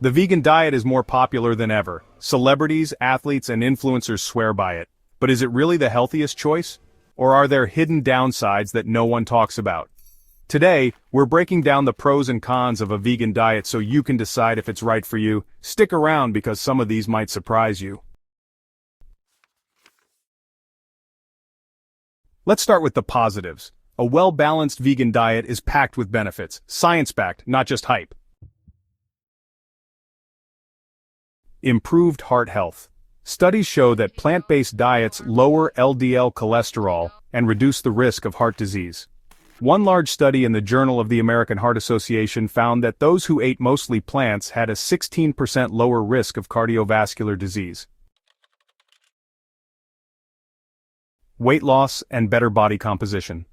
The vegan diet is more popular than ever. Celebrities, athletes, and influencers swear by it. But is it really the healthiest choice? Or are there hidden downsides that no one talks about? Today, we're breaking down the pros and cons of a vegan diet so you can decide if it's right for you. Stick around because some of these might surprise you. Let's start with the positives. A well-balanced vegan diet is packed with benefits, science-backed, not just hype. Improved heart health. Studies show that plant-based diets lower LDL cholesterol and reduce the risk of heart disease. One large study in the Journal of the American Heart Association found that those who ate mostly plants had a 16% lower risk of cardiovascular disease. Weight loss and better body composition.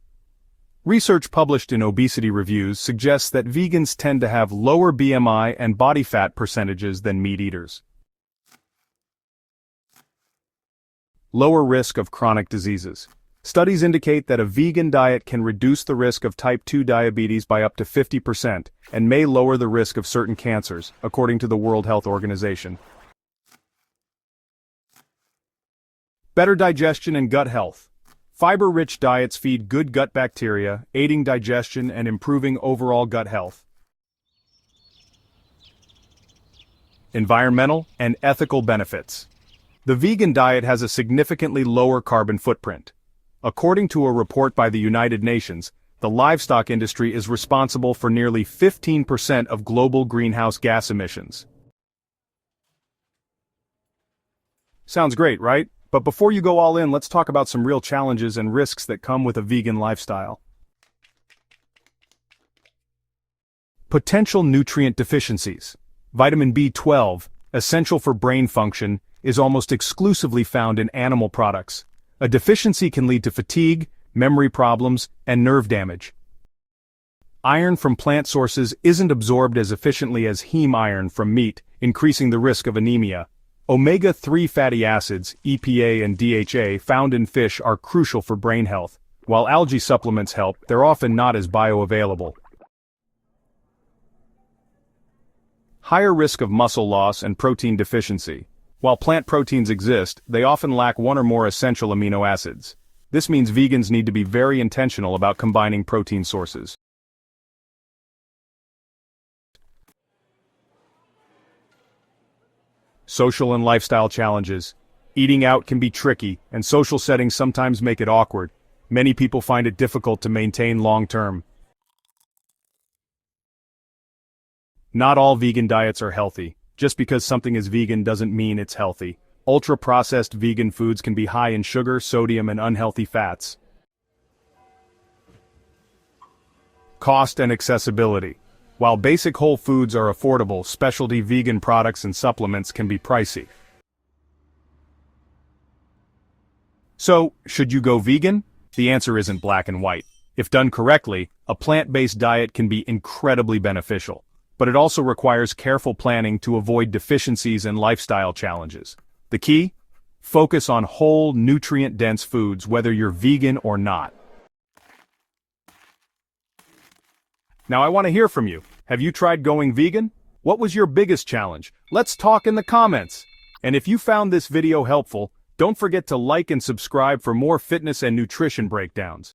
Research published in Obesity Reviews suggests that vegans tend to have lower BMI and body fat percentages than meat eaters. Lower risk of chronic diseases. Studies indicate that a vegan diet can reduce the risk of type 2 diabetes by up to 50% and may lower the risk of certain cancers, according to the World Health Organization. Better digestion and gut health. Fiber-rich diets feed good gut bacteria, aiding digestion and improving overall gut health. Environmental and ethical benefits. The vegan diet has a significantly lower carbon footprint. According to a report by the United Nations, the livestock industry is responsible for nearly 15% of global greenhouse gas emissions. Sounds great, right? But before you go all in, let's talk about some real challenges and risks that come with a vegan lifestyle. Potential nutrient deficiencies. Vitamin B12, essential for brain function, is almost exclusively found in animal products. A deficiency can lead to fatigue, memory problems, and nerve damage. Iron from plant sources isn't absorbed as efficiently as heme iron from meat, increasing the risk of anemia. Omega-3 fatty acids, EPA and DHA, found in fish are crucial for brain health. While algae supplements help, they're often not as bioavailable. Higher risk of muscle loss and protein deficiency. While plant proteins exist, they often lack one or more essential amino acids. This means vegans need to be very intentional about combining protein sources. Social and lifestyle challenges. Eating out can be tricky, and social settings sometimes make it awkward. Many people find it difficult to maintain long-term. Not all vegan diets are healthy. Just because something is vegan doesn't mean it's healthy. Ultra-processed vegan foods can be high in sugar, sodium, and unhealthy fats. Cost and accessibility. While basic whole foods are affordable, specialty vegan products and supplements can be pricey. So, should you go vegan? The answer isn't black and white. If done correctly, a plant-based diet can be incredibly beneficial. But it also requires careful planning to avoid deficiencies and lifestyle challenges. The key? Focus on whole, nutrient-dense foods whether you're vegan or not. Now I want to hear from you. Have you tried going vegan? What was your biggest challenge? Let's talk in the comments. And if you found this video helpful, don't forget to like and subscribe for more fitness and nutrition breakdowns.